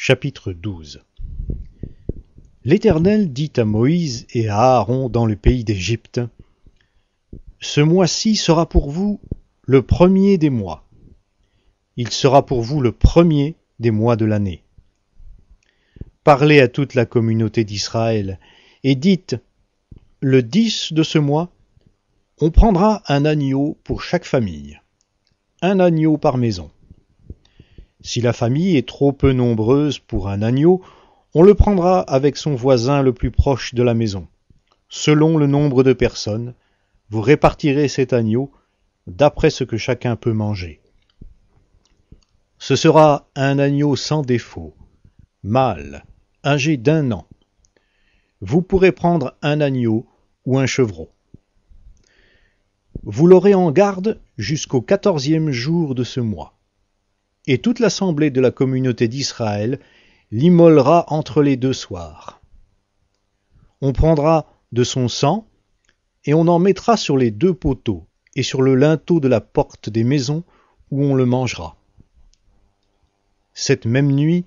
Chapitre 12. L'Éternel dit à Moïse et à Aaron dans le pays d'Égypte: Ce mois-ci sera pour vous le premier des mois. Il sera pour vous le premier des mois de l'année. Parlez à toute la communauté d'Israël et dites: Le 10 de ce mois, on prendra un agneau pour chaque famille, un agneau par maison. Si la famille est trop peu nombreuse pour un agneau, on le prendra avec son voisin le plus proche de la maison. Selon le nombre de personnes, vous répartirez cet agneau d'après ce que chacun peut manger. Ce sera un agneau sans défaut, mâle, âgé d'1 an. Vous pourrez prendre un agneau ou un chevreau. Vous l'aurez en garde jusqu'au 14e jour de ce mois. Et toute l'assemblée de la communauté d'Israël l'immolera entre les 2 soirs. On prendra de son sang, et on en mettra sur les 2 poteaux, et sur le linteau de la porte des maisons où on le mangera. Cette même nuit,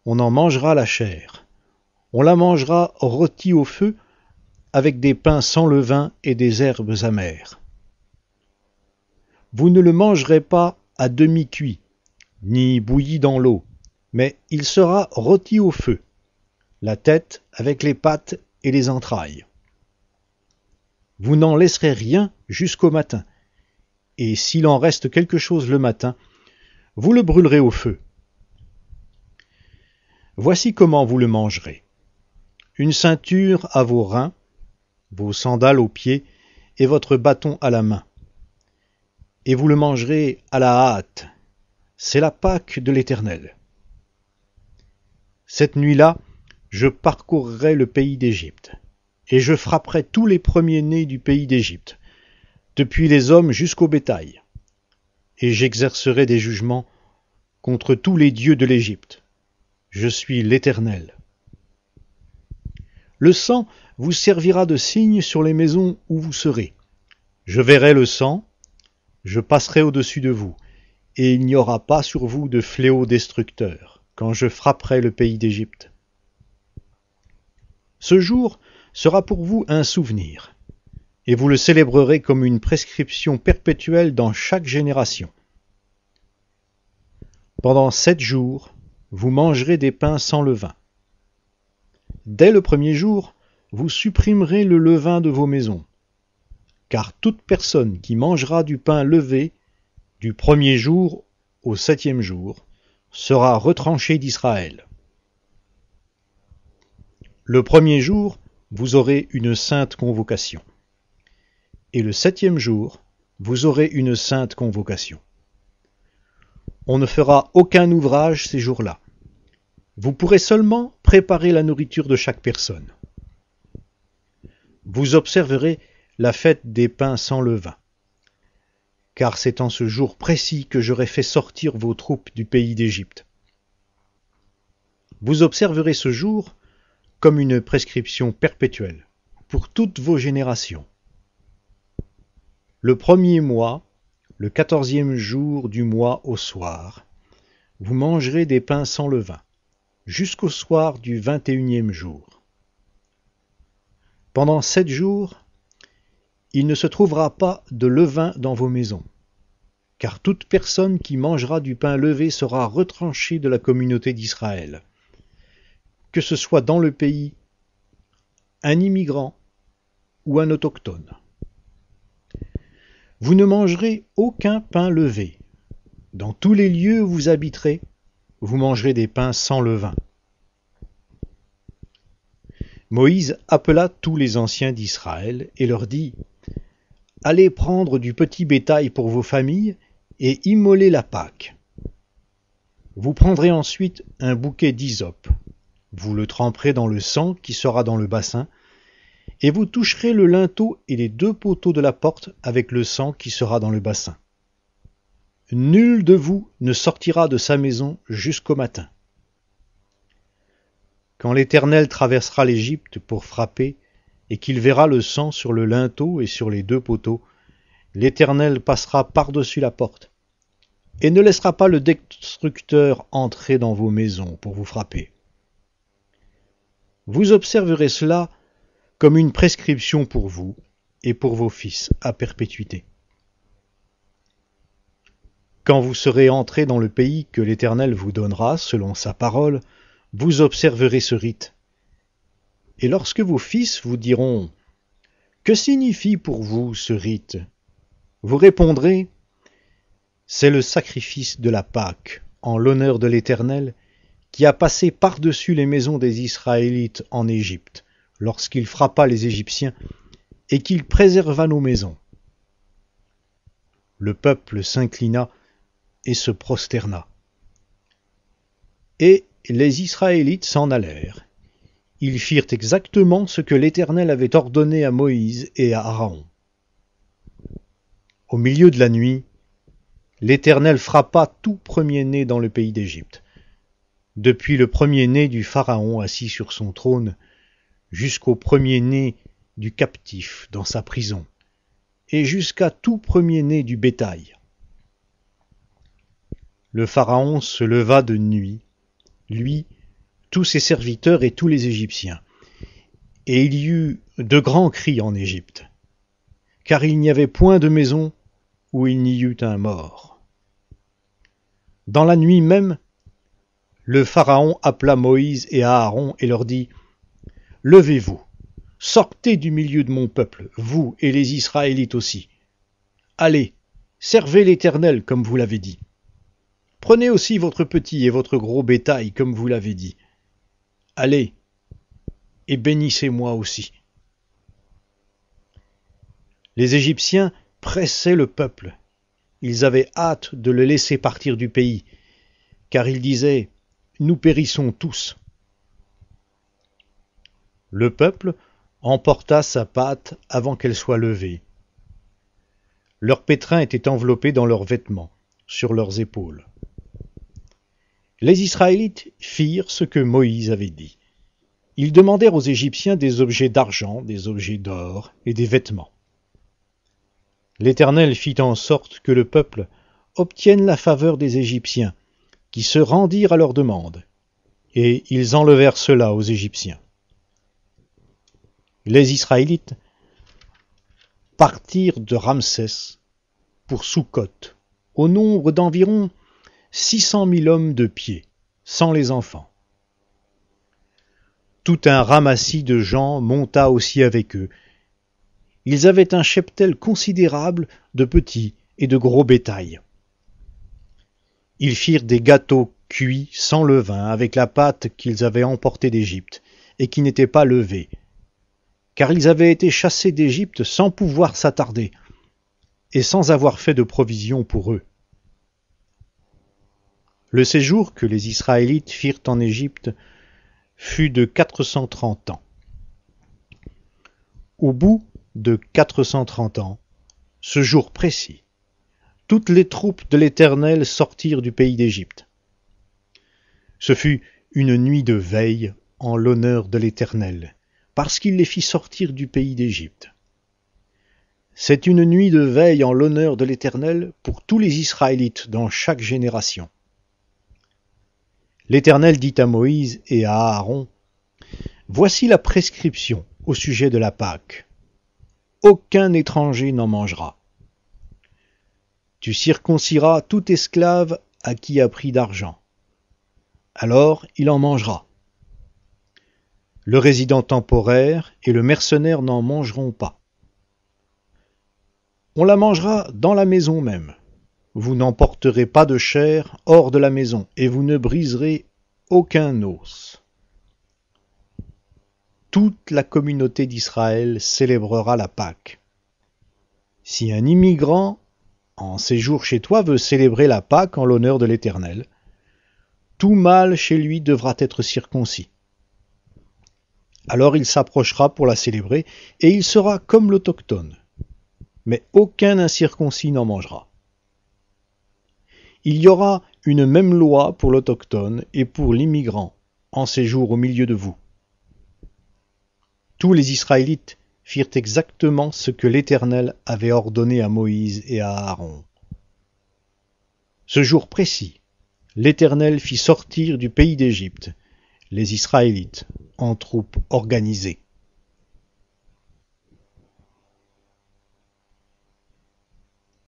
on en mangera la chair. On la mangera rôtie au feu, avec des pains sans levain et des herbes amères. Vous ne le mangerez pas à demi-cuit, ni bouilli dans l'eau, mais il sera rôti au feu, la tête avec les pattes et les entrailles. Vous n'en laisserez rien jusqu'au matin, et s'il en reste quelque chose le matin, vous le brûlerez au feu. Voici comment vous le mangerez. Une ceinture à vos reins, vos sandales aux pieds et votre bâton à la main. Et vous le mangerez à la hâte. C'est la Pâque de l'Éternel. Cette nuit-là, je parcourrai le pays d'Égypte, et je frapperai tous les premiers-nés du pays d'Égypte, depuis les hommes jusqu'au bétail, et j'exercerai des jugements contre tous les dieux de l'Égypte. Je suis l'Éternel. Le sang vous servira de signe sur les maisons où vous serez. Je verrai le sang, je passerai au-dessus de vous, et il n'y aura pas sur vous de fléau destructeur, quand je frapperai le pays d'Égypte. Ce jour sera pour vous un souvenir, et vous le célébrerez comme une prescription perpétuelle dans chaque génération. Pendant 7 jours, vous mangerez des pains sans levain. Dès le premier jour, vous supprimerez le levain de vos maisons, car toute personne qui mangera du pain levé du premier jour au 7e jour sera retranchée d'Israël. Le premier jour, vous aurez une sainte convocation. Et le 7e jour, vous aurez une sainte convocation. On ne fera aucun ouvrage ces jours-là. Vous pourrez seulement préparer la nourriture de chaque personne. Vous observerez la fête des pains sans levain, car c'est en ce jour précis que j'aurai fait sortir vos troupes du pays d'Égypte. Vous observerez ce jour comme une prescription perpétuelle pour toutes vos générations. Le premier mois, le 14e jour du mois au soir, vous mangerez des pains sans levain, jusqu'au soir du 21e jour. Pendant 7 jours, il ne se trouvera pas de levain dans vos maisons, car toute personne qui mangera du pain levé sera retranchée de la communauté d'Israël, que ce soit dans le pays, un immigrant ou un autochtone. Vous ne mangerez aucun pain levé. Dans tous les lieux où vous habiterez, vous mangerez des pains sans levain. Moïse appela tous les anciens d'Israël et leur dit: Allez prendre du petit bétail pour vos familles et immoler la Pâque. Vous prendrez ensuite un bouquet d'hysope. Vous le tremperez dans le sang qui sera dans le bassin, et vous toucherez le linteau et les 2 poteaux de la porte avec le sang qui sera dans le bassin. Nul de vous ne sortira de sa maison jusqu'au matin. Quand l'Éternel traversera l'Égypte pour frapper, et qu'il verra le sang sur le linteau et sur les 2 poteaux, l'Éternel passera par-dessus la porte, et ne laissera pas le destructeur entrer dans vos maisons pour vous frapper. Vous observerez cela comme une prescription pour vous et pour vos fils à perpétuité. Quand vous serez entrés dans le pays que l'Éternel vous donnera selon sa parole, vous observerez ce rite. Et lorsque vos fils vous diront « Que signifie pour vous ce rite ?» vous répondrez « C'est le sacrifice de la Pâque en l'honneur de l'Éternel qui a passé par-dessus les maisons des Israélites en Égypte lorsqu'il frappa les Égyptiens et qu'il préserva nos maisons. » Le peuple s'inclina et se prosterna. Et les Israélites s'en allèrent. Ils firent exactement ce que l'Éternel avait ordonné à Moïse et à Aaron. Au milieu de la nuit, l'Éternel frappa tout premier-né dans le pays d'Égypte, depuis le premier-né du Pharaon assis sur son trône, jusqu'au premier-né du captif dans sa prison, et jusqu'à tout premier-né du bétail. Le Pharaon se leva de nuit, lui, tous ses serviteurs et tous les Égyptiens. Et il y eut de grands cris en Égypte, car il n'y avait point de maison où il n'y eût un mort. Dans la nuit même, le Pharaon appela Moïse et Aaron et leur dit « Levez-vous, sortez du milieu de mon peuple, vous et les Israélites aussi. Allez, servez l'Éternel comme vous l'avez dit. Prenez aussi votre petit et votre gros bétail, comme vous l'avez dit. Allez, et bénissez-moi aussi. » Les Égyptiens pressaient le peuple. Ils avaient hâte de le laisser partir du pays, car ils disaient « Nous périssons tous. » Le peuple emporta sa pâte avant qu'elle soit levée. Leurs pétrins étaient enveloppés dans leurs vêtements, sur leurs épaules. Les Israélites firent ce que Moïse avait dit. Ils demandèrent aux Égyptiens des objets d'argent, des objets d'or et des vêtements. L'Éternel fit en sorte que le peuple obtienne la faveur des Égyptiens, qui se rendirent à leur demande, et ils enlevèrent cela aux Égyptiens. Les Israélites partirent de Ramsès pour Sukkot, au nombre d'environ 600 000 hommes de pied, sans les enfants. Tout un ramassis de gens monta aussi avec eux. Ils avaient un cheptel considérable de petits et de gros bétail. Ils firent des gâteaux cuits sans levain avec la pâte qu'ils avaient emportée d'Égypte et qui n'était pas levée, car ils avaient été chassés d'Égypte sans pouvoir s'attarder et sans avoir fait de provisions pour eux. Le séjour que les Israélites firent en Égypte fut de 430 ans. Au bout de 430 ans, ce jour précis, toutes les troupes de l'Éternel sortirent du pays d'Égypte. Ce fut une nuit de veille en l'honneur de l'Éternel, parce qu'il les fit sortir du pays d'Égypte. C'est une nuit de veille en l'honneur de l'Éternel pour tous les Israélites dans chaque génération. L'Éternel dit à Moïse et à Aaron, « Voici la prescription au sujet de la Pâque. Aucun étranger n'en mangera. Tu circonciras tout esclave à qui a pris d'argent. Alors il en mangera. Le résident temporaire et le mercenaire n'en mangeront pas. On la mangera dans la maison même. Vous n'emporterez pas de chair hors de la maison, et vous ne briserez aucun os. Toute la communauté d'Israël célébrera la Pâque. Si un immigrant en séjour chez toi veut célébrer la Pâque en l'honneur de l'Éternel, tout mâle chez lui devra être circoncis. Alors il s'approchera pour la célébrer, et il sera comme l'autochtone. Mais aucun incirconcis n'en mangera. Il y aura une même loi pour l'autochtone et pour l'immigrant en séjour au milieu de vous. Tous les Israélites firent exactement ce que l'Éternel avait ordonné à Moïse et à Aaron. Ce jour précis, l'Éternel fit sortir du pays d'Égypte les Israélites en troupes organisées.